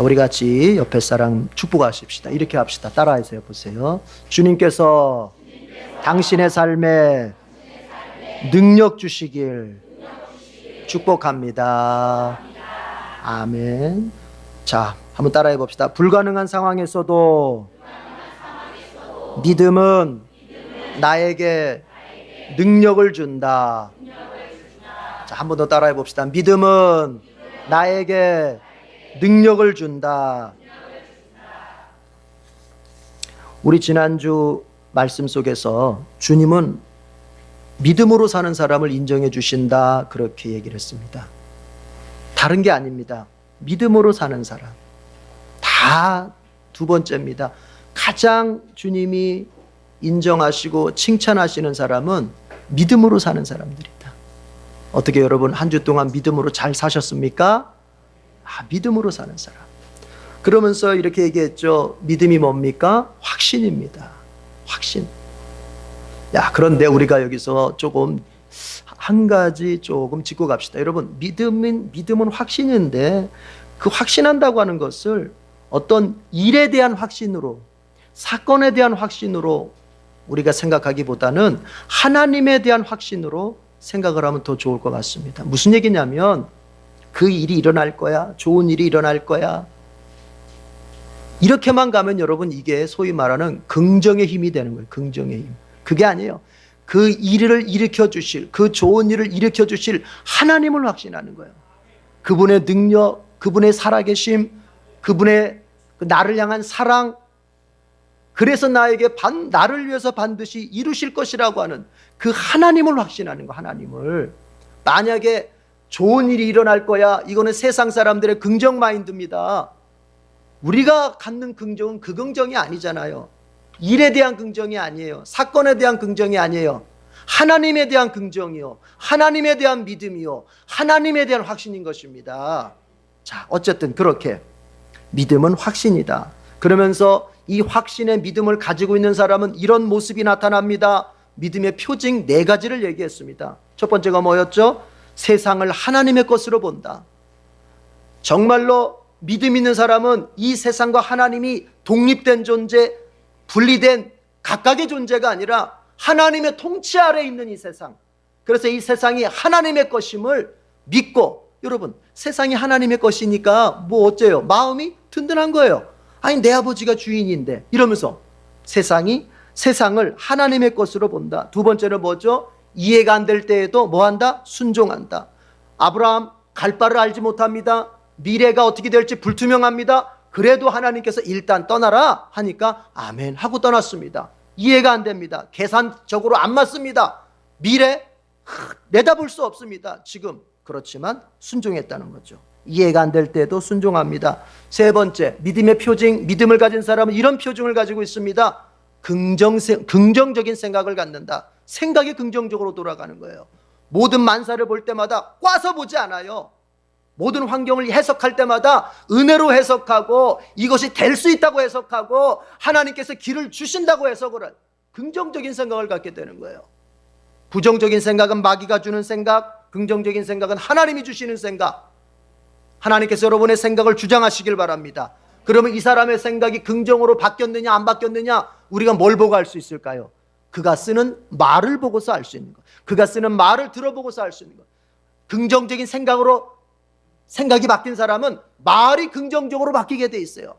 자, 우리 같이 옆에 사람 축복하십시다. 이렇게 합시다. 따라하세요. 보세요. 주님께서 당신의 삶에 능력 주시길 축복합니다. 아멘. 자, 한번 따라해 봅시다. 불가능한 상황에서도 믿음은 나에게 능력을 준다. 자, 한 번 더 따라해 봅시다. 믿음은 나에게 능력을 준다. 우리 지난주 말씀 속에서 주님은 믿음으로 사는 사람을 인정해 주신다, 그렇게 얘기를 했습니다. 다른 게 아닙니다. 믿음으로 사는 사람. 다 두 번째입니다. 가장 주님이 인정하시고 칭찬하시는 사람은 믿음으로 사는 사람들이다. 어떻게 여러분 한 주 동안 믿음으로 잘 사셨습니까? 믿음으로 사는 사람. 그러면서 이렇게 얘기했죠. 믿음이 뭡니까? 확신입니다. 확신. 그런데 우리가 여기서 조금 한 가지 조금 짚고 갑시다. 여러분, 믿음은 확신인데 그 확신한다고 하는 것을 어떤 일에 대한 확신으로, 사건에 대한 확신으로 우리가 생각하기보다는 하나님에 대한 확신으로 생각을 하면 더 좋을 것 같습니다. 무슨 얘기냐면 그 일이 일어날 거야. 좋은 일이 일어날 거야. 이렇게만 가면 여러분 이게 소위 말하는 긍정의 힘이 되는 거예요. 긍정의 힘. 그게 아니에요. 그 일을 일으켜 주실, 그 좋은 일을 일으켜 주실 하나님을 확신하는 거예요. 그분의 능력, 그분의 살아계심, 그분의 나를 향한 사랑, 그래서 나를 위해서 반드시 이루실 것이라고 하는 그 하나님을 확신하는 거. 하나님을. 만약에 좋은 일이 일어날 거야, 이거는 세상 사람들의 긍정 마인드입니다. 우리가 갖는 긍정은 그 긍정이 아니잖아요. 일에 대한 긍정이 아니에요. 사건에 대한 긍정이 아니에요. 하나님에 대한 긍정이요, 하나님에 대한 믿음이요, 하나님에 대한 확신인 것입니다. 자, 어쨌든 그렇게 믿음은 확신이다. 그러면서 이 확신의 믿음을 가지고 있는 사람은 이런 모습이 나타납니다. 믿음의 표징 4가지를 얘기했습니다. 첫 번째가 뭐였죠? 세상을 하나님의 것으로 본다. 정말로 믿음 있는 사람은 이 세상과 하나님이 독립된 존재, 분리된 각각의 존재가 아니라 하나님의 통치 아래에 있는 이 세상, 그래서 이 세상이 하나님의 것임을 믿고, 여러분 세상이 하나님의 것이니까 뭐 어째요? 마음이 든든한 거예요. 아니 내 아버지가 주인인데, 이러면서 세상을 하나님의 것으로 본다. 두 번째는 뭐죠? 이해가 안 될 때에도 뭐한다? 순종한다. 아브라함 갈 바를 알지 못합니다. 미래가 어떻게 될지 불투명합니다. 그래도 하나님께서 일단 떠나라 하니까 아멘 하고 떠났습니다. 이해가 안 됩니다. 계산적으로 안 맞습니다. 미래 내다볼 수 없습니다. 지금. 그렇지만 순종했다는 거죠. 이해가 안 될 때도 순종합니다. 세 번째, 믿음의 표징. 믿음을 가진 사람은 이런 표징을 가지고 있습니다. 긍정적인 생각을 갖는다. 생각이 긍정적으로 돌아가는 거예요. 모든 만사를 볼 때마다 꽈서 보지 않아요. 모든 환경을 해석할 때마다 은혜로 해석하고 이것이 될 수 있다고 해석하고 하나님께서 길을 주신다고 해석을 할 긍정적인 생각을 갖게 되는 거예요. 부정적인 생각은 마귀가 주는 생각, 긍정적인 생각은 하나님이 주시는 생각. 하나님께서 여러분의 생각을 주장하시길 바랍니다. 그러면 이 사람의 생각이 긍정으로 바뀌었느냐 안 바뀌었느냐 우리가 뭘 보고 알 수 있을까요? 그가 쓰는 말을 보고서 알 수 있는 것, 그가 쓰는 말을 들어보고서 알 수 있는 것. 긍정적인 생각으로 생각이 바뀐 사람은 말이 긍정적으로 바뀌게 돼 있어요.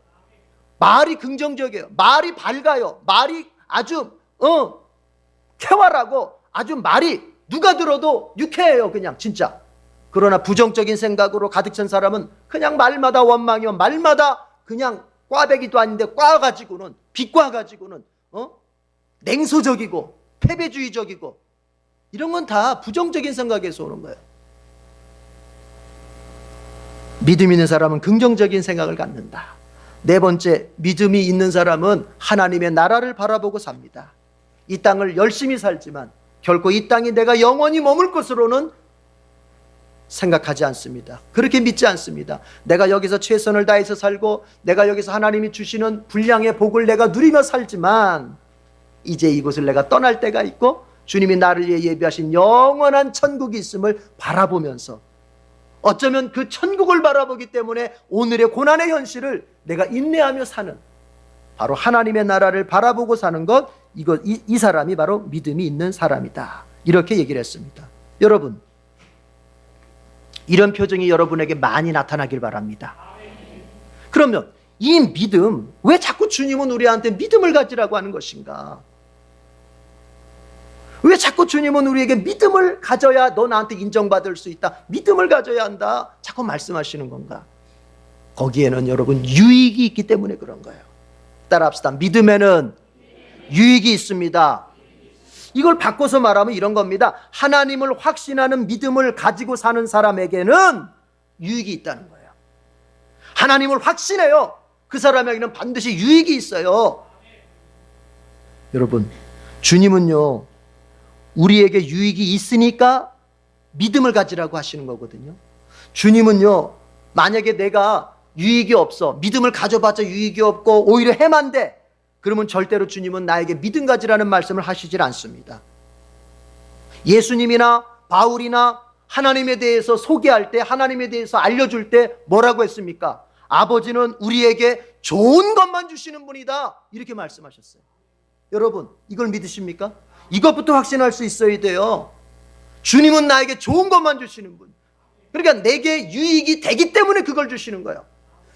말이 긍정적이에요. 말이 밝아요. 말이 아주 쾌활하고 아주 말이 누가 들어도 유쾌해요. 그냥 진짜. 그러나 부정적인 생각으로 가득 찬 사람은 그냥 말마다 원망이요, 말마다 그냥 꽈배기도 아닌데 꽈 가지고는, 비과 가지고는 냉소적이고 패배주의적이고, 이런 건 다 부정적인 생각에서 오는 거예요. 믿음 있는 사람은 긍정적인 생각을 갖는다. 네 번째, 믿음이 있는 사람은 하나님의 나라를 바라보고 삽니다. 이 땅을 열심히 살지만 결코 이 땅이 내가 영원히 머물 것으로는 생각하지 않습니다. 그렇게 믿지 않습니다. 내가 여기서 최선을 다해서 살고 내가 여기서 하나님이 주시는 분량의 복을 내가 누리며 살지만 이제 이곳을 내가 떠날 때가 있고 주님이 나를 위해 예비하신 영원한 천국이 있음을 바라보면서 어쩌면 그 천국을 바라보기 때문에 오늘의 고난의 현실을 내가 인내하며 사는, 바로 하나님의 나라를 바라보고 사는 것, 이 사람이 바로 믿음이 있는 사람이다. 이렇게 얘기를 했습니다. 여러분, 이런 표정이 여러분에게 많이 나타나길 바랍니다. 그러면 이 믿음, 왜 자꾸 주님은 우리한테 믿음을 가지라고 하는 것인가? 왜 자꾸 주님은 우리에게 믿음을 가져야 너 나한테 인정받을 수 있다, 믿음을 가져야 한다, 자꾸 말씀하시는 건가? 거기에는 여러분 유익이 있기 때문에 그런 거예요. 따라합시다. 믿음에는 유익이 있습니다. 이걸 바꿔서 말하면 이런 겁니다. 하나님을 확신하는 믿음을 가지고 사는 사람에게는 유익이 있다는 거예요. 하나님을 확신해요. 그 사람에게는 반드시 유익이 있어요. 여러분, 주님은요, 우리에게 유익이 있으니까 믿음을 가지라고 하시는 거거든요. 주님은요, 만약에 내가 유익이 없어, 믿음을 가져봤자 유익이 없고 오히려 해만 돼, 그러면 절대로 주님은 나에게 믿음 가지라는 말씀을 하시질 않습니다. 예수님이나 바울이나 하나님에 대해서 소개할 때, 하나님에 대해서 알려줄 때 뭐라고 했습니까? 아버지는 우리에게 좋은 것만 주시는 분이다, 이렇게 말씀하셨어요. 여러분, 이걸 믿으십니까? 이것부터 확신할 수 있어야 돼요. 주님은 나에게 좋은 것만 주시는 분. 그러니까 내게 유익이 되기 때문에 그걸 주시는 거예요.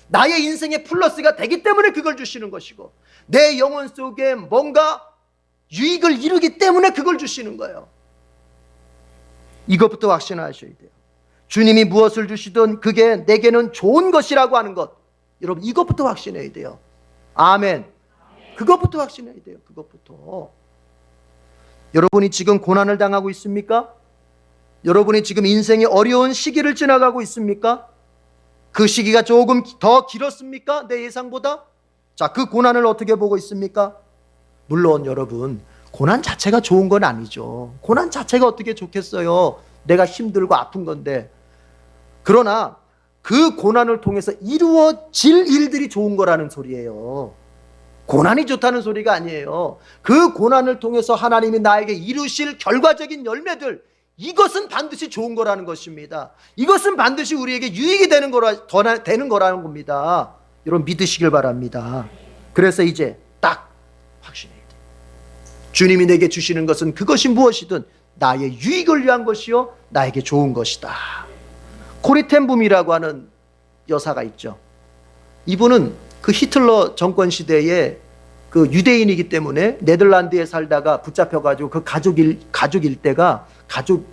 나의 인생의 플러스가 되기 때문에 그걸 주시는 것이고, 내 영혼 속에 뭔가 유익을 이루기 때문에 그걸 주시는 거예요. 이것부터 확신하셔야 돼요. 주님이 무엇을 주시든 그게 내게는 좋은 것이라고 하는 것, 여러분 이것부터 확신해야 돼요. 아멘. 그것부터 확신해야 돼요. 그것부터. 여러분이 지금 고난을 당하고 있습니까? 여러분이 지금 인생의 어려운 시기를 지나가고 있습니까? 그 시기가 조금 더 길었습니까? 내 예상보다? 자, 그 고난을 어떻게 보고 있습니까? 물론 여러분, 고난 자체가 좋은 건 아니죠. 고난 자체가 어떻게 좋겠어요? 내가 힘들고 아픈 건데. 그러나 그 고난을 통해서 이루어질 일들이 좋은 거라는 소리예요. 고난이 좋다는 소리가 아니에요. 그 고난을 통해서 하나님이 나에게 이루실 결과적인 열매들, 이것은 반드시 좋은 거라는 것입니다. 이것은 반드시 우리에게 유익이 되는 거라는 겁니다. 여러분 믿으시길 바랍니다. 그래서 이제 딱 확신해야 돼요. 주님이 내게 주시는 것은 그것이 무엇이든 나의 유익을 위한 것이요, 나에게 좋은 것이다. 코리 텐붐이라고 하는 여사가 있죠. 이분은 그 히틀러 정권 시대에 그 유대인이기 때문에 네덜란드에 살다가 붙잡혀가지고 그 가족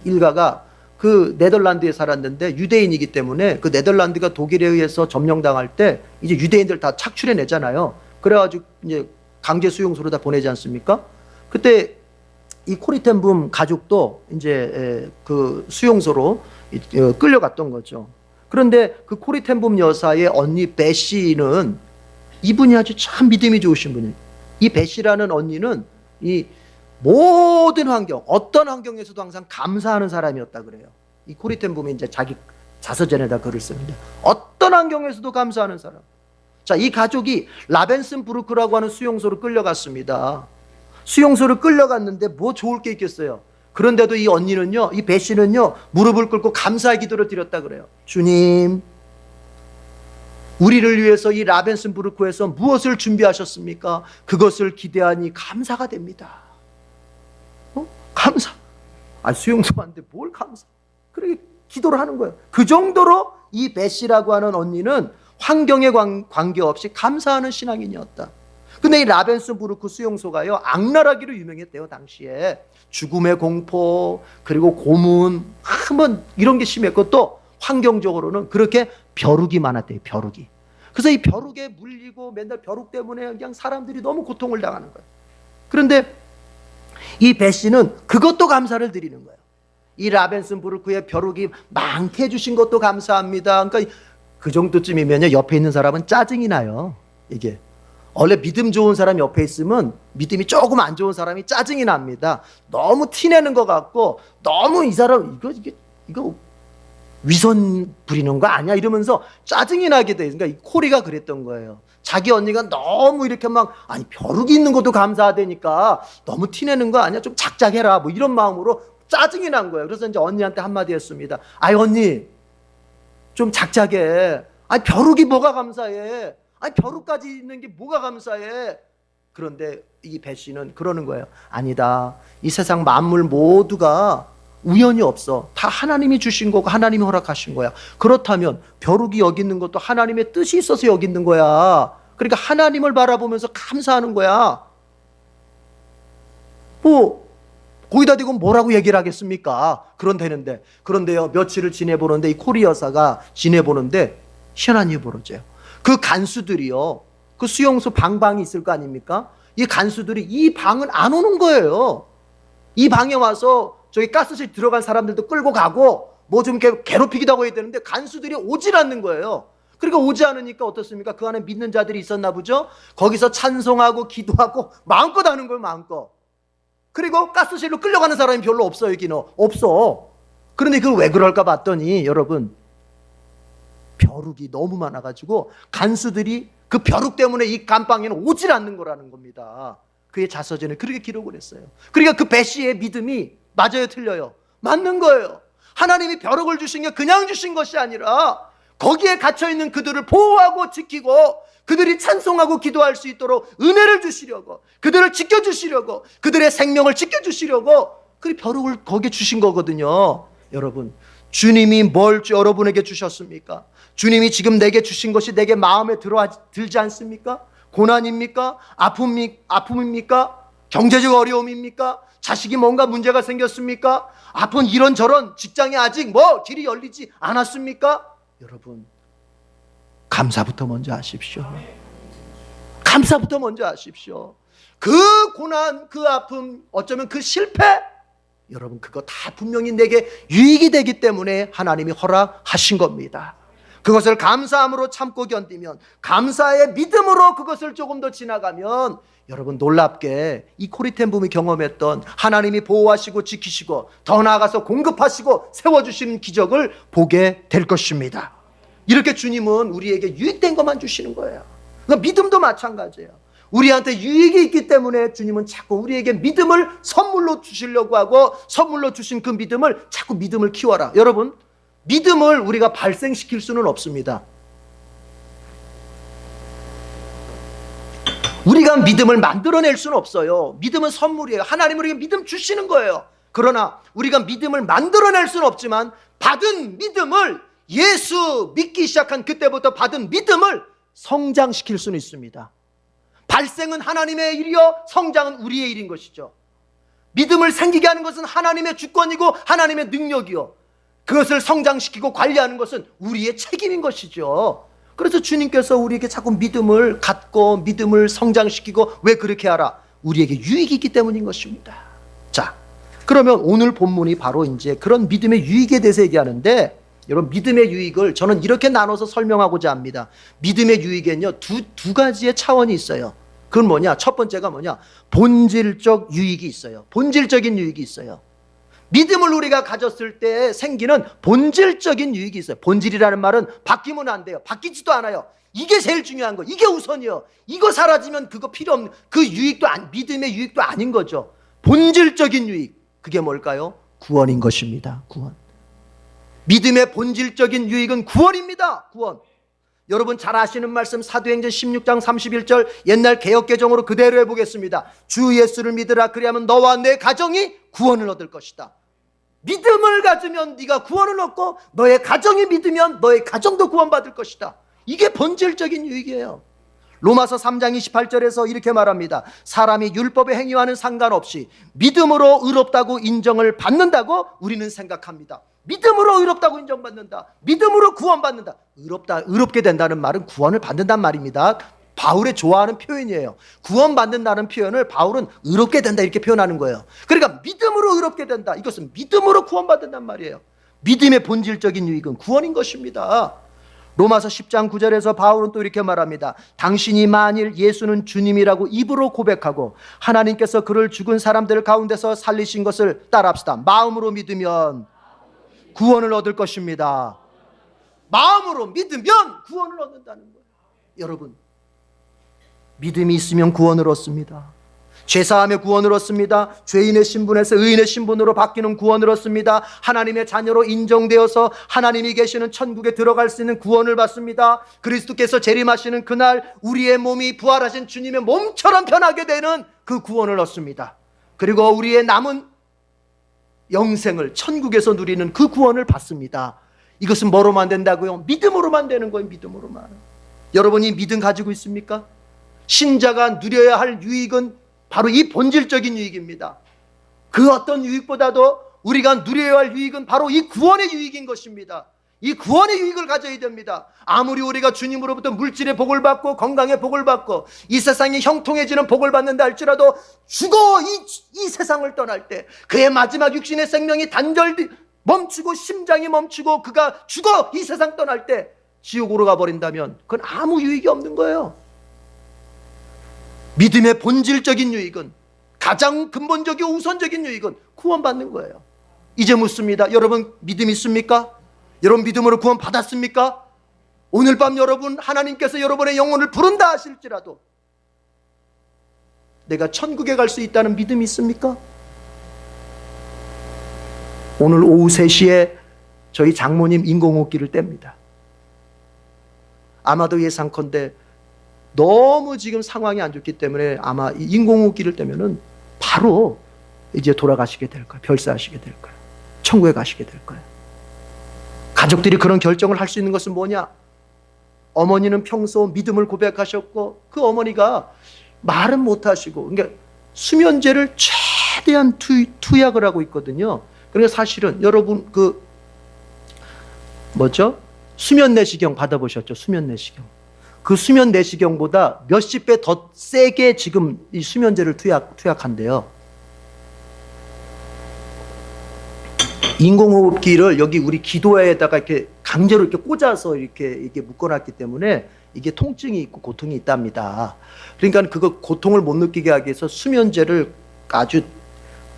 일가가 그 네덜란드에 살았는데 유대인이기 때문에 그 네덜란드가 독일에 의해서 점령당할 때 이제 유대인들 다 착출해 내잖아요. 그래가지고 이제 강제 수용소로 다 보내지 않습니까? 그때 이 코리 텐붐 가족도 이제 그 수용소로 끌려갔던 거죠. 그런데 그 코리 텐붐 여사의 언니 베시는 이분이 아주 참 믿음이 좋으신 분이에요. 이 베시라는 언니는 이 모든 환경, 어떤 환경에서도 항상 감사하는 사람이었다 그래요. 이 코리 텐붐이 이제 자기 자서전에다 글을 씁니다. 어떤 환경에서도 감사하는 사람. 자, 이 가족이 라벤슨부르크라고 하는 수용소로 끌려갔습니다. 수용소로 끌려갔는데 뭐 좋을 게 있겠어요. 그런데도 이 언니는요, 이 베시는요, 무릎을 꿇고 감사의 기도를 드렸다 그래요. 주님, 우리를 위해서 이 라벤슨부르크에서 무엇을 준비하셨습니까? 그것을 기대하니 감사가 됩니다. 감사. 수용소한테 뭘 감사. 그렇게 기도를 하는 거예요. 그 정도로 이 베시라고 하는 언니는 환경에 관계없이 감사하는 신앙인이었다. 근데 이 라벤슨부르크 수용소가요, 악랄하기로 유명했대요. 당시에 죽음의 공포, 그리고 고문, 한번 이런 게 심했고, 또 환경적으로는 그렇게 벼룩이 많았대요. 벼룩이. 그래서 이 벼룩에 물리고 맨날 벼룩 때문에 그냥 사람들이 너무 고통을 당하는 거예요. 그런데 이 베시는 그것도 감사를 드리는 거예요. 이 라벤슨부르크의 벼룩이 많게 해주신 것도 감사합니다. 그러니까 그 정도쯤이면요, 옆에 있는 사람은 짜증이 나요. 이게 원래 믿음 좋은 사람 옆에 있으면 믿음이 조금 안 좋은 사람이 짜증이 납니다. 너무 티내는 것 같고, 너무 이 사람 이거 위선 부리는 거 아니야? 이러면서 짜증이 나게 돼. 그러니까 이 코리가 그랬던 거예요. 자기 언니가 너무 이렇게 벼룩이 있는 것도 감사하다니까 너무 티내는 거 아니야? 좀 작작해라. 뭐 이런 마음으로 짜증이 난 거예요. 그래서 이제 언니한테 한마디 했습니다. 언니, 좀 작작해. 아니 벼룩이 뭐가 감사해? 아니 벼룩까지 있는 게 뭐가 감사해? 그런데 이 배씨는 그러는 거예요. 아니다. 이 세상 만물 모두가 우연이 없어. 다 하나님이 주신 거고 하나님이 허락하신 거야. 그렇다면 벼룩이 여기 있는 것도 하나님의 뜻이 있어서 여기 있는 거야. 그러니까 하나님을 바라보면서 감사하는 거야. 뭐 거기다 대고 뭐라고 얘기를 하겠습니까? 그런데요, 며칠을 지내보는데 이 코리 여사가 지내보는데 희한한 일이 벌어져요. 그 간수들이요, 그 수용소 방이 있을 거 아닙니까? 이 간수들이 이 방은 안 오는 거예요. 이 방에 와서 저기 가스실 들어간 사람들도 끌고 가고 뭐 좀 괴롭히기도 하고 해야 되는데 간수들이 오질 않는 거예요. 그러니까 오지 않으니까 어떻습니까? 그 안에 믿는 자들이 있었나 보죠? 거기서 찬송하고 기도하고 마음껏 하는 거예요, 마음껏. 그리고 가스실로 끌려가는 사람이 별로 없어요, 여기는. 없어. 그런데 그걸 왜 그럴까 봤더니 여러분, 벼룩이 너무 많아가지고 간수들이 그 벼룩 때문에 이 감방에는 오질 않는 거라는 겁니다. 그의 자서전에 그렇게 기록을 했어요. 그러니까 그 배씨의 믿음이 맞아요, 틀려요? 맞는 거예요. 하나님이 벼룩을 주신 게 그냥 주신 것이 아니라 거기에 갇혀있는 그들을 보호하고 지키고 그들이 찬송하고 기도할 수 있도록 은혜를 주시려고, 그들을 지켜주시려고, 그들의 생명을 지켜주시려고 그 벼룩을 거기에 주신 거거든요. 여러분, 주님이 뭘 여러분에게 주셨습니까? 주님이 지금 내게 주신 것이 내게 마음에 들지 않습니까? 고난입니까? 아픔입니까? 경제적 어려움입니까? 자식이 뭔가 문제가 생겼습니까? 아픈 이런저런 직장이 아직 뭐 길이 열리지 않았습니까? 여러분, 감사부터 먼저 하십시오. 감사부터 먼저 하십시오. 그 고난, 그 아픔, 어쩌면 그 실패, 여러분 그거 다 분명히 내게 유익이 되기 때문에 하나님이 허락하신 겁니다. 그것을 감사함으로 참고 견디면, 감사의 믿음으로 그것을 조금 더 지나가면 여러분 놀랍게 이 코리텐붐이 경험했던 하나님이 보호하시고 지키시고 더 나아가서 공급하시고 세워주시는 기적을 보게 될 것입니다. 이렇게 주님은 우리에게 유익된 것만 주시는 거예요. 그러니까 믿음도 마찬가지예요. 우리한테 유익이 있기 때문에 주님은 자꾸 우리에게 믿음을 선물로 주시려고 하고, 선물로 주신 그 믿음을 자꾸 믿음을 키워라. 여러분, 믿음을 우리가 발생시킬 수는 없습니다. 우리가 믿음을 만들어낼 수는 없어요. 믿음은 선물이에요. 하나님은 우리에게 믿음 주시는 거예요. 그러나 우리가 믿음을 만들어낼 수는 없지만 받은 믿음을, 예수 믿기 시작한 그때부터 받은 믿음을 성장시킬 수는 있습니다. 발생은 하나님의 일이요, 성장은 우리의 일인 것이죠. 믿음을 생기게 하는 것은 하나님의 주권이고 하나님의 능력이요, 그것을 성장시키고 관리하는 것은 우리의 책임인 것이죠. 그래서 주님께서 우리에게 자꾸 믿음을 갖고 믿음을 성장시키고, 왜 그렇게 하라? 우리에게 유익이 있기 때문인 것입니다. 자, 그러면 오늘 본문이 바로 이제 그런 믿음의 유익에 대해서 얘기하는데, 여러분 믿음의 유익을 저는 이렇게 나눠서 설명하고자 합니다. 믿음의 유익에는요 두 가지의 차원이 있어요. 그건 뭐냐? 첫 번째가 뭐냐? 본질적 유익이 있어요. 본질적인 유익이 있어요. 믿음을 우리가 가졌을 때 생기는 본질적인 유익이 있어요. 본질이라는 말은 바뀌면 안 돼요. 바뀌지도 않아요. 이게 제일 중요한 거, 이게 우선이요. 이거 사라지면 그거 필요 없는, 그 유익도 믿음의 유익도 아닌 거죠. 본질적인 유익, 그게 뭘까요? 구원인 것입니다. 구원. 믿음의 본질적인 유익은 구원입니다. 구원. 여러분 잘 아시는 말씀, 사도행전 16장 31절 옛날 개역개정으로 그대로 해보겠습니다. 주 예수를 믿으라, 그리하면 너와 내 가정이 구원을 얻을 것이다. 믿음을 가지면 네가 구원을 얻고, 너의 가정이 믿으면 너의 가정도 구원받을 것이다. 이게 본질적인 유익이에요. 로마서 3장 28절에서 이렇게 말합니다. 사람이 율법의 행위와는 상관없이 믿음으로 의롭다고 인정을 받는다고 우리는 생각합니다. 믿음으로 의롭다고 인정받는다. 믿음으로 구원받는다. 의롭게 된다는 말은 구원을 받는다는 말입니다. 바울의 좋아하는 표현이에요. 구원받는다는 표현을 바울은 의롭게 된다 이렇게 표현하는 거예요. 그러니까 믿음으로 의롭게 된다, 이것은 믿음으로 구원받는다는 말이에요. 믿음의 본질적인 유익은 구원인 것입니다. 로마서 10장 9절에서 바울은 또 이렇게 말합니다. 당신이 만일 예수는 주님이라고 입으로 고백하고 하나님께서 그를 죽은 사람들 가운데서 살리신 것을 따라합시다. 마음으로 믿으면 구원을 얻을 것입니다. 마음으로 믿으면 구원을 얻는다는 거예요. 여러분, 믿음이 있으면 구원을 얻습니다. 죄사함의 구원을 얻습니다. 죄인의 신분에서 의인의 신분으로 바뀌는 구원을 얻습니다. 하나님의 자녀로 인정되어서 하나님이 계시는 천국에 들어갈 수 있는 구원을 받습니다. 그리스도께서 재림하시는 그날 우리의 몸이 부활하신 주님의 몸처럼 변하게 되는 그 구원을 얻습니다. 그리고 우리의 남은 영생을 천국에서 누리는 그 구원을 받습니다. 이것은 뭐로만 된다고요? 믿음으로만 되는 거예요. 믿음으로만. 여러분이 믿음 가지고 있습니까? 신자가 누려야 할 유익은 바로 이 본질적인 유익입니다. 그 어떤 유익보다도 우리가 누려야 할 유익은 바로 이 구원의 유익인 것입니다. 이 구원의 유익을 가져야 됩니다. 아무리 우리가 주님으로부터 물질의 복을 받고 건강의 복을 받고 이 세상이 형통해지는 복을 받는다 할지라도 죽어 이 세상을 떠날 때 그의 마지막 육신의 생명이 멈추고 심장이 멈추고 그가 죽어 이 세상 떠날 때 지옥으로 가버린다면 그건 아무 유익이 없는 거예요. 믿음의 본질적인 유익은, 가장 근본적이고 우선적인 유익은 구원받는 거예요. 이제 묻습니다. 여러분 믿음 있습니까? 여러분 믿음으로 구원 받았습니까? 오늘 밤 여러분 하나님께서 여러분의 영혼을 부른다 하실지라도 내가 천국에 갈 수 있다는 믿음이 있습니까? 오늘 오후 3시에 저희 장모님 인공호흡기를 뗍니다. 아마도 예상컨대 너무 지금 상황이 안 좋기 때문에 아마 인공호흡기를 떼면은 바로 이제 돌아가시게 될 거예요. 별세하시게 될 거예요. 천국에 가시게 될 거예요. 가족들이 그런 결정을 할 수 있는 것은 뭐냐? 어머니는 평소 믿음을 고백하셨고 그 어머니가 말은 못하시고 그러니까 수면제를 최대한 투약을 하고 있거든요. 그러니까 사실은 여러분 수면 내시경 받아보셨죠? 수면 내시경. 그 수면 내시경보다 몇십 배 더 세게 지금 이 수면제를 투약한대요. 인공호흡기를 여기 우리 기도에다가 이렇게 강제로 이렇게 꽂아서 이렇게 묶어놨기 때문에 이게 통증이 있고 고통이 있답니다. 그러니까 그거 고통을 못 느끼게 하기 위해서 수면제를 아주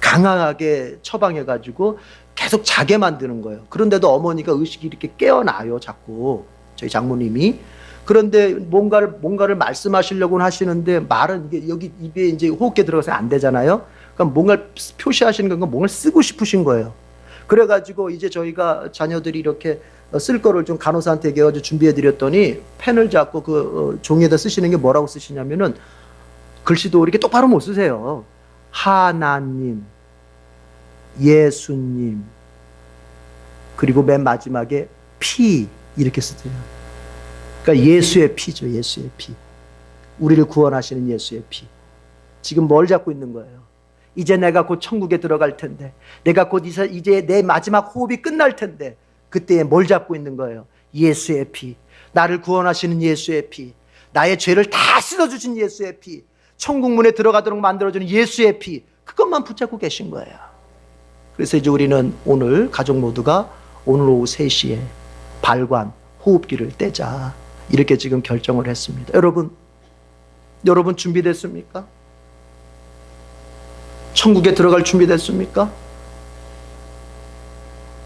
강하게 처방해가지고 계속 자게 만드는 거예요. 그런데도 어머니가 의식이 이렇게 깨어나요, 자꾸 저희 장모님이. 그런데 뭔가를 말씀하시려고는 하시는데 말은 이게 여기 입에 이제 호흡기 들어가서 안 되잖아요. 그러니까 뭔가를 표시하시는 건가 뭔가를 쓰고 싶으신 거예요. 그래가지고 이제 저희가 자녀들이 이렇게 쓸 거를 좀 간호사한테 얘기해가지고 준비해드렸더니 펜을 잡고 그 종이에다 쓰시는 게 뭐라고 쓰시냐면은 글씨도 이렇게 똑바로 못 쓰세요. 하나님, 예수님, 그리고 맨 마지막에 피 이렇게 쓰세요. 그러니까 예수의 피죠. 예수의 피. 우리를 구원하시는 예수의 피. 지금 뭘 잡고 있는 거예요? 이제 내가 곧 천국에 들어갈 텐데, 내가 곧 이제 내 마지막 호흡이 끝날 텐데, 그때에 뭘 잡고 있는 거예요? 예수의 피. 나를 구원하시는 예수의 피. 나의 죄를 다 씻어주신 예수의 피. 천국 문에 들어가도록 만들어주는 예수의 피. 그것만 붙잡고 계신 거예요. 그래서 이제 우리는 오늘 가족 모두가 오늘 오후 3시에 발관, 호흡기를 떼자. 이렇게 지금 결정을 했습니다. 여러분 준비됐습니까? 천국에 들어갈 준비됐습니까?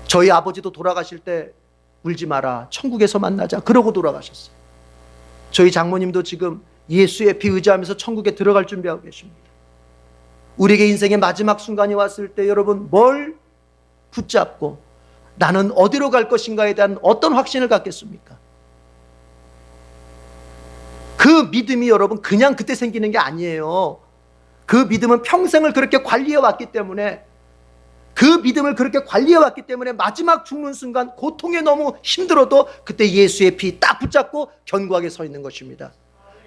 저희 아버지도 돌아가실 때 울지 마라. 천국에서 만나자. 그러고 돌아가셨어요. 저희 장모님도 지금 예수의 피 의지하면서 천국에 들어갈 준비하고 계십니다. 우리에게 인생의 마지막 순간이 왔을 때 여러분 뭘 붙잡고 나는 어디로 갈 것인가에 대한 어떤 확신을 갖겠습니까? 그 믿음이 여러분 그냥 그때 생기는 게 아니에요. 그 믿음은 평생을 그렇게 관리해 왔기 때문에 마지막 죽는 순간 고통에 너무 힘들어도 그때 예수의 피 딱 붙잡고 견고하게 서 있는 것입니다.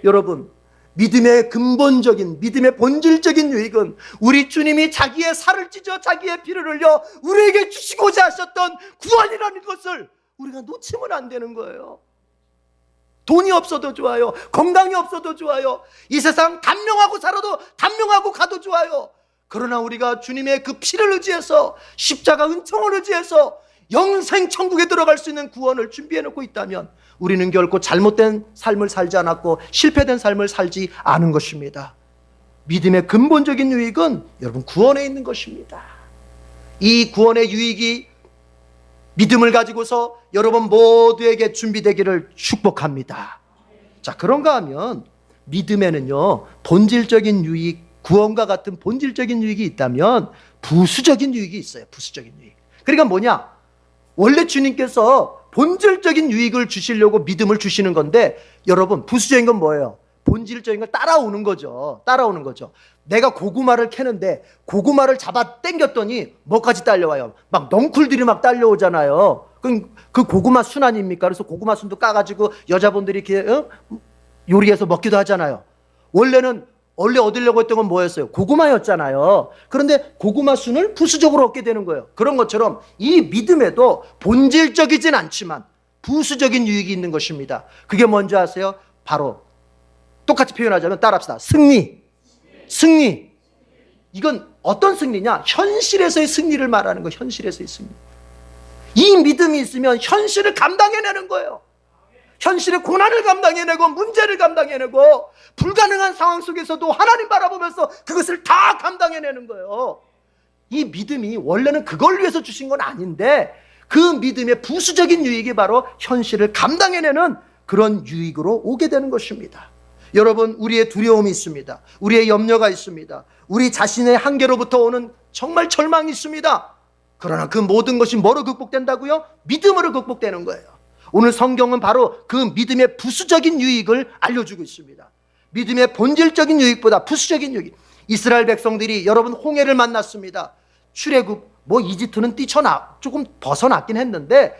여러분 믿음의 근본적인, 믿음의 본질적인 유익은 우리 주님이 자기의 살을 찢어 자기의 피를 흘려 우리에게 주시고자 하셨던 구원이라는 것을 우리가 놓치면 안 되는 거예요. 돈이 없어도 좋아요. 건강이 없어도 좋아요. 이 세상 단명하고 살아도 단명하고 가도 좋아요. 그러나 우리가 주님의 그 피를 의지해서 십자가 은총을 의지해서 영생 천국에 들어갈 수 있는 구원을 준비해 놓고 있다면 우리는 결코 잘못된 삶을 살지 않았고 실패된 삶을 살지 않은 것입니다. 믿음의 근본적인 유익은 여러분 구원에 있는 것입니다. 이 구원의 유익이 믿음을 가지고서 여러분 모두에게 준비되기를 축복합니다. 자, 그런가 하면 믿음에는요 본질적인 유익, 구원과 같은 본질적인 유익이 있다면 부수적인 유익이 있어요. 부수적인 유익. 그러니까 뭐냐? 원래 주님께서 본질적인 유익을 주시려고 믿음을 주시는 건데, 여러분, 부수적인 건 뭐예요? 본질적인 걸 따라오는 거죠. 따라오는 거죠. 내가 고구마를 캐는데 고구마를 잡아 당겼더니 뭐까지 딸려와요? 막 넝쿨들이 막 딸려오잖아요. 그럼 그 고구마 순 아닙니까? 그래서 고구마 순도 까가지고 여자분들이 이렇게 요리해서 먹기도 하잖아요. 원래 얻으려고 했던 건 뭐였어요? 고구마였잖아요. 그런데 고구마 순을 부수적으로 얻게 되는 거예요. 그런 것처럼 이 믿음에도 본질적이진 않지만 부수적인 유익이 있는 것입니다. 그게 뭔지 아세요? 바로 똑같이 표현하자면 따라합시다. 승리. 이건 어떤 승리냐? 현실에서의 승리를 말하는 거예요. 현실에서의 승리. 이 믿음이 있으면 현실을 감당해내는 거예요. 현실의 고난을 감당해내고 문제를 감당해내고 불가능한 상황 속에서도 하나님 바라보면서 그것을 다 감당해내는 거예요. 이 믿음이 원래는 그걸 위해서 주신 건 아닌데, 그 믿음의 부수적인 유익이 바로 현실을 감당해내는 그런 유익으로 오게 되는 것입니다. 여러분, 우리의 두려움이 있습니다. 우리의 염려가 있습니다. 우리 자신의 한계로부터 오는 정말 절망이 있습니다. 그러나 그 모든 것이 뭐로 극복된다고요? 믿음으로 극복되는 거예요. 오늘 성경은 바로 그 믿음의 부수적인 유익을 알려주고 있습니다. 믿음의 본질적인 유익보다 부수적인 유익. 이스라엘 백성들이 여러분 홍해를 만났습니다. 출애굽 이집트는 조금 벗어났긴 했는데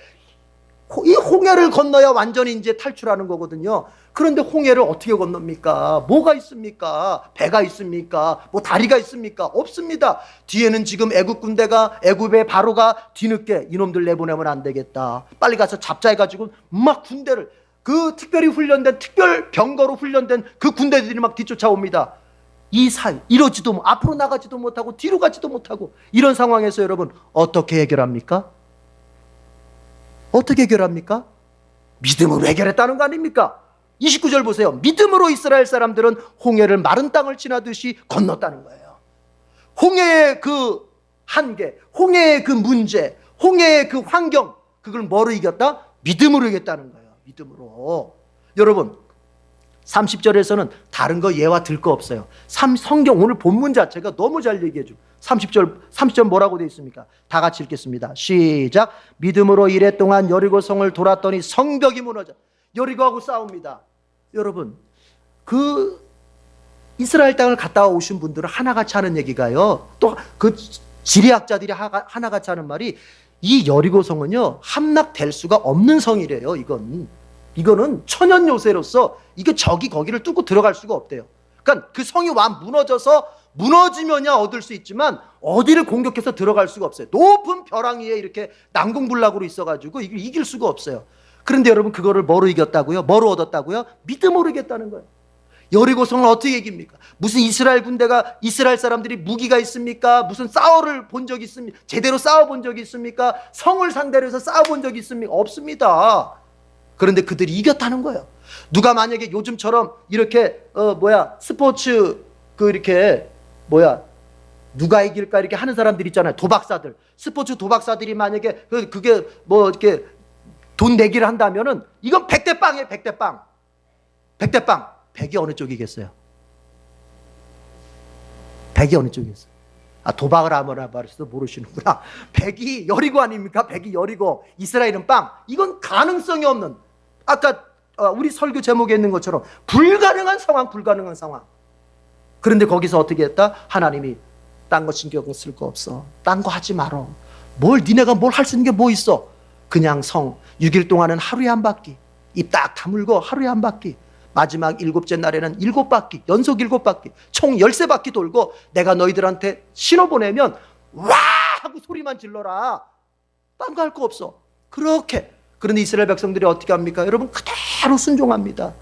이 홍해를 건너야 완전히 이제 탈출하는 거거든요. 그런데 홍해를 어떻게 건넙니까? 뭐가 있습니까? 배가 있습니까? 다리가 있습니까? 없습니다. 뒤에는 지금 애굽의 바로가 뒤늦게 이놈들 내보내면 안 되겠다, 빨리 가서 잡자 해가지고 막 군대를, 그 특별히 훈련된 특별 병거로 훈련된 그 군대들이 막 뒤쫓아옵니다. 이 사이 이러지도 앞으로 나가지도 못하고 뒤로 가지도 못하고 이런 상황에서 여러분 어떻게 해결합니까? 어떻게 해결합니까? 믿음으로 해결했다는 거 아닙니까? 29절 보세요. 믿음으로 이스라엘 사람들은 홍해를 마른 땅을 지나듯이 건넜다는 거예요. 홍해의 그 한계, 홍해의 그 문제, 홍해의 그 환경, 그걸 뭐로 이겼다? 믿음으로 이겼다는 거예요. 믿음으로. 여러분, 30절에서는 다른 거 예와 들 거 없어요. 성경 오늘 본문 자체가 너무 잘 얘기해 줘. 30절 뭐라고 되어 있습니까? 다 같이 읽겠습니다. 시작. 믿음으로 이레 동안 여리고성을 돌았더니 성벽이 무너져. 여리고하고 싸웁니다. 여러분, 그 이스라엘 땅을 갔다 오신 분들은 하나같이 하는 얘기가요, 또 그 지리학자들이 하나같이 하는 말이, 이 여리고성은요 함락될 수가 없는 성이래요. 이거는 천연 요새로서 이게 적이 거기를 뚫고 들어갈 수가 없대요. 그러니까 그 성이 무너지면야 얻을 수 있지만 어디를 공격해서 들어갈 수가 없어요. 높은 벼랑 위에 이렇게 난공불락으로 있어가지고 이길 수가 없어요. 그런데 여러분, 그거를 뭐로 이겼다고요? 뭐로 얻었다고요? 믿음으로 이겼다는 거예요. 여리고성을 어떻게 이깁니까? 무슨 이스라엘 사람들이 무기가 있습니까? 무슨 싸워를 본 적이 있습니까? 제대로 싸워본 적이 있습니까? 성을 상대로 해서 싸워본 적이 있습니까? 없습니다. 그런데 그들이 이겼다는 거예요. 누가 만약에 요즘처럼 이렇게 스포츠 누가 이길까 이렇게 하는 사람들 있잖아요. 도박사들, 스포츠 도박사들이 만약에 그게 이렇게 돈 내기를 한다면은 이건 100대 빵이에요. 100대 빵. 100대 빵. 100이 어느 쪽이겠어요? 100이 어느 쪽이겠어요? 도박을 아무나 말해서 모르시는구나. 100이 여리고 아닙니까? 100이 여리고, 이스라엘은 빵. 이건 가능성이 없는, 아까 우리 설교 제목에 있는 것처럼 불가능한 상황. 그런데 거기서 어떻게 했다? 하나님이 딴 거 신경 쓸 거 없어. 딴 거 하지 말어. 니네가 뭘 할 수 있는 게 뭐 있어? 그냥 6일 동안은 하루에 한 바퀴, 입 딱 다물고 하루에 한 바퀴, 마지막 7째 날에는 7바퀴, 연속 7바퀴, 총 13바퀴 돌고 내가 너희들한테 신호 보내면 와 하고 소리만 질러라. 딴 거 할 거 없어. 그렇게. 그런데 이스라엘 백성들이 어떻게 합니까? 여러분, 그대로 순종합니다.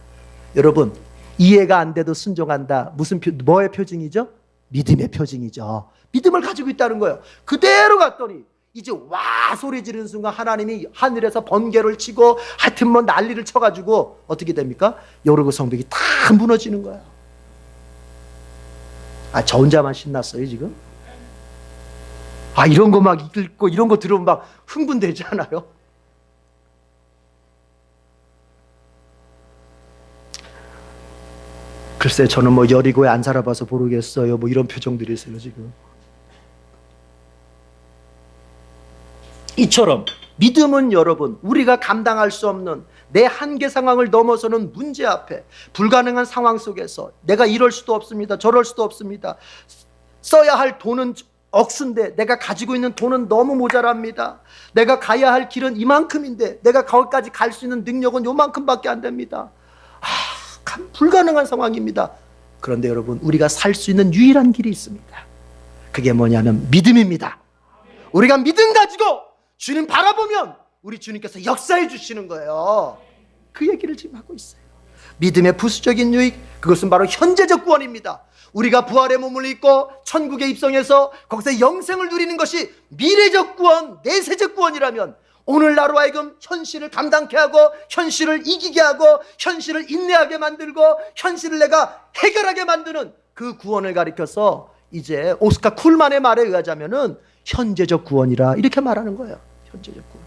여러분, 이해가 안 돼도 순종한다. 뭐의 표징이죠? 믿음의 표징이죠. 믿음을 가지고 있다는 거예요. 그대로 갔더니 이제 와 소리 지르는 순간 하나님이 하늘에서 번개를 치고 하여튼 난리를 쳐가지고 어떻게 됩니까? 여리고 성벽이 다 무너지는 거예요. 저 혼자만 신났어요 지금? 이런 거 막 읽고 이런 거 들으면 막 흥분되지 않아요? 글쎄 저는 뭐 여리고에 안 살아봐서 모르겠어요. 뭐 이런 표정들이세요 지금. 이처럼 믿음은 여러분, 우리가 감당할 수 없는 내 한계 상황을 넘어서는 문제 앞에, 불가능한 상황 속에서 내가 이럴 수도 없습니다, 저럴 수도 없습니다, 써야 할 돈은 억수인데 내가 가지고 있는 돈은 너무 모자랍니다, 내가 가야 할 길은 이만큼인데 내가 거기까지 갈 수 있는 능력은 요만큼밖에 안 됩니다. 불가능한 상황입니다. 그런데 여러분, 우리가 살 수 있는 유일한 길이 있습니다. 그게 뭐냐면 믿음입니다. 우리가 믿음 가지고 주님 바라보면 우리 주님께서 역사해 주시는 거예요. 그 얘기를 지금 하고 있어요. 믿음의 부수적인 유익, 그것은 바로 현재적 구원입니다. 우리가 부활의 몸을 입고 천국에 입성해서 거기서 영생을 누리는 것이 미래적 구원, 내세적 구원이라면 오늘날로 하여금 현실을 감당케 하고 현실을 이기게 하고 현실을 인내하게 만들고 현실을 내가 해결하게 만드는 그 구원을 가리켜서 이제 오스카 쿨만의 말에 의하자면은 현재적 구원이라 이렇게 말하는 거예요. 현재적 구원.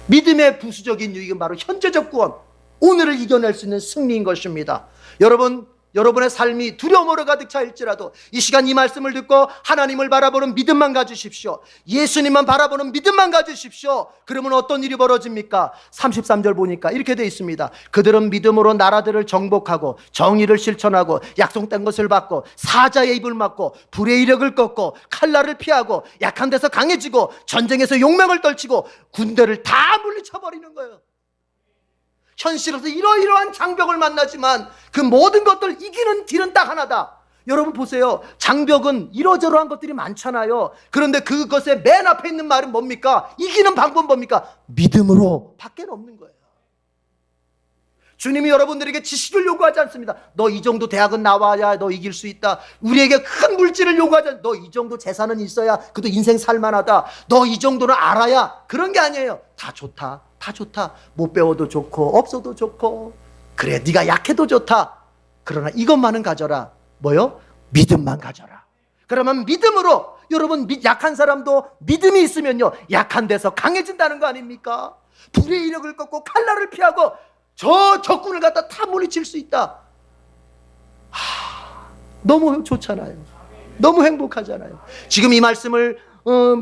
믿음의 부수적인 유익은 바로 현재적 구원, 오늘을 이겨낼 수 있는 승리인 것입니다. 여러분의 삶이 두려움으로 가득 차일지라도 이 시간 이 말씀을 듣고 하나님을 바라보는 믿음만 가지십시오. 예수님만 바라보는 믿음만 가지십시오. 그러면 어떤 일이 벌어집니까? 33절 보니까 이렇게 되어 있습니다. 그들은 믿음으로 나라들을 정복하고 정의를 실천하고 약속된 것을 받고 사자의 입을 막고 불의 이력을 꺾고 칼날을 피하고 약한 데서 강해지고 전쟁에서 용맹을 떨치고 군대를 다 물리쳐버리는 거예요. 현실에서 이러이러한 장벽을 만나지만 그 모든 것들 이기는 길은 딱 하나다. 여러분 보세요. 장벽은 이러저러한 것들이 많잖아요. 그런데 그것의 맨 앞에 있는 말은 뭡니까? 이기는 방법은 뭡니까? 믿음으로 밖에 없는 거예요. 주님이 여러분들에게 지식을 요구하지 않습니다. 너 이 정도 대학은 나와야 너 이길 수 있다. 우리에게 큰 물질을 요구하지 않습니다. 너 이 정도 재산은 있어야 그래도 인생 살만하다. 너 이 정도는 알아야. 그런 게 아니에요. 다 좋다. 다 좋다. 못 배워도 좋고 없어도 좋고 그래 네가 약해도 좋다. 그러나 이것만은 가져라. 뭐요? 믿음만 가져라. 그러면 믿음으로 여러분 약한 사람도 믿음이 있으면요 약한 데서 강해진다는 거 아닙니까? 불의 이력을 꺾고 칼날을 피하고 저 적군을 갖다 다 물리칠 수 있다. 너무 좋잖아요. 너무 행복하잖아요. 지금 이 말씀을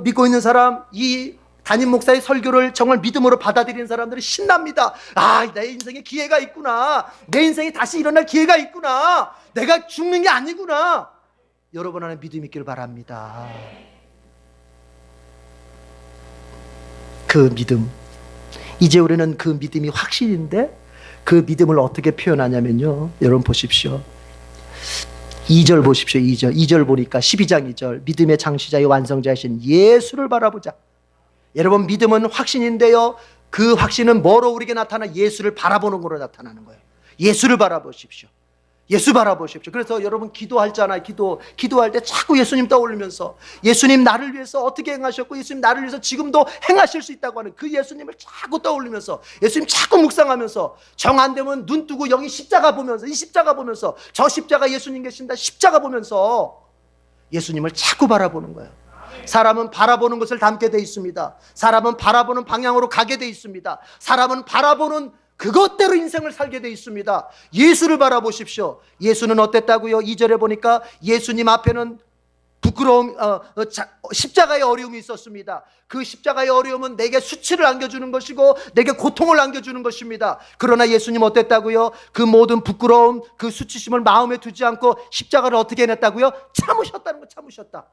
믿고 있는 사람, 이 담임 목사의 설교를 정말 믿음으로 받아들이는 사람들이 신납니다. 내 인생에 기회가 있구나. 내 인생에 다시 일어날 기회가 있구나. 내가 죽는 게 아니구나. 여러분 안에 믿음이 있길 바랍니다. 그 믿음, 이제 우리는 그 믿음이 확신인데 그 믿음을 어떻게 표현하냐면요, 여러분 보십시오. 2절 보십시오. 2절 보니까 12장 2절, 믿음의 창시자의 완성자이신 예수를 바라보자. 여러분 믿음은 확신인데요, 그 확신은 뭐로 우리에게 나타나? 예수를 바라보는 거로 나타나는 거예요. 예수를 바라보십시오. 예수 바라보십시오. 그래서 여러분 기도하잖아요. 기도할 때 자꾸 예수님 떠올리면서 예수님 나를 위해서 어떻게 행하셨고 예수님 나를 위해서 지금도 행하실 수 있다고 하는 그 예수님을 자꾸 떠올리면서 예수님 자꾸 묵상하면서 정 안 되면 눈 뜨고 여기 십자가 보면서 이 십자가 보면서 저 십자가 예수님 계신다 십자가 보면서 예수님을 자꾸 바라보는 거예요. 사람은 바라보는 것을 닮게 돼 있습니다. 사람은 바라보는 방향으로 가게 돼 있습니다. 사람은 바라보는 그것대로 인생을 살게 돼 있습니다. 예수를 바라보십시오. 예수는 어땠다고요? 2절에 보니까 예수님 앞에는 부끄러움, 십자가의 어려움이 있었습니다. 그 십자가의 어려움은 내게 수치를 안겨주는 것이고 내게 고통을 안겨주는 것입니다. 그러나 예수님 어땠다고요? 그 모든 부끄러움, 그 수치심을 마음에 두지 않고 십자가를 어떻게 해냈다고요? 참으셨다는 거, 참으셨다.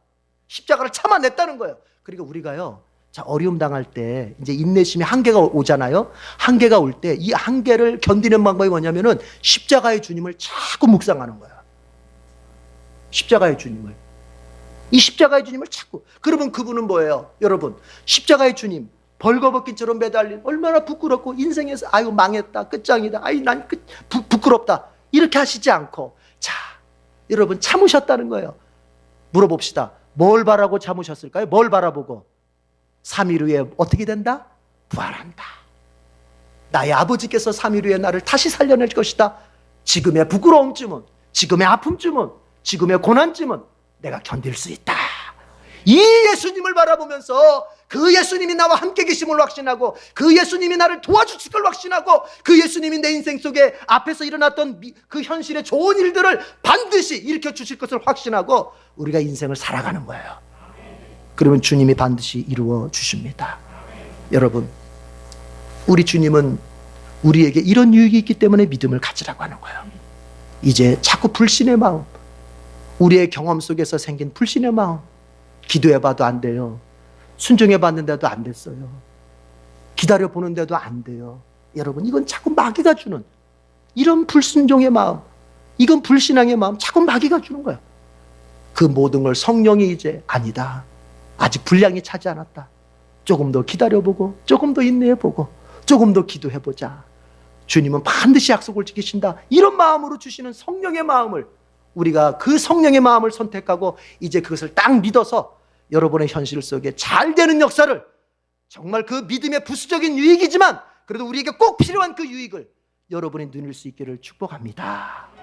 십자가를 참아냈다는 거예요. 그리고 우리가요, 자, 어려움 당할 때 이제 인내심의 한계가 오잖아요. 한계가 올 때 이 한계를 견디는 방법이 뭐냐면은 십자가의 주님을 자꾸 묵상하는 거야. 십자가의 주님을. 이 십자가의 주님을 자꾸. 그러면 그분은 뭐예요? 여러분, 십자가의 주님 벌거벗긴처럼 매달린, 얼마나 부끄럽고 인생에서 아유 망했다, 끝장이다, 아유 난 부끄럽다, 이렇게 하시지 않고, 자, 여러분 참으셨다는 거예요. 물어봅시다. 뭘 바라고 참으셨을까요? 뭘 바라보고? 3일 후에 어떻게 된다? 부활한다. 나의 아버지께서 3일 후에 나를 다시 살려낼 것이다. 지금의 부끄러움쯤은, 지금의 아픔쯤은, 지금의 고난쯤은 내가 견딜 수 있다. 이 예수님을 바라보면서 그 예수님이 나와 함께 계심을 확신하고 그 예수님이 나를 도와주실 걸 확신하고 그 예수님이 내 인생 속에 앞에서 일어났던 그 현실의 좋은 일들을 반드시 일으켜 주실 것을 확신하고 우리가 인생을 살아가는 거예요. 그러면 주님이 반드시 이루어 주십니다. 여러분, 우리 주님은 우리에게 이런 유익이 있기 때문에 믿음을 가지라고 하는 거예요. 이제 자꾸 불신의 마음, 우리의 경험 속에서 생긴 불신의 마음, 기도해봐도 안 돼요. 순종해봤는데도 안 됐어요. 기다려보는데도 안 돼요. 여러분, 이건 자꾸 마귀가 주는 이런 불순종의 마음, 이건 불신앙의 마음, 자꾸 마귀가 주는 거예요. 그 모든 걸 성령이 이제 아니다, 아직 분량이 차지 않았다, 조금 더 기다려보고 조금 더 인내해보고 조금 더 기도해보자, 주님은 반드시 약속을 지키신다, 이런 마음으로 주시는 성령의 마음을, 우리가 그 성령의 마음을 선택하고 이제 그것을 딱 믿어서 여러분의 현실 속에 잘 되는 역사를, 정말 그 믿음의 부수적인 유익이지만 그래도 우리에게 꼭 필요한 그 유익을 여러분이 누릴 수 있기를 축복합니다.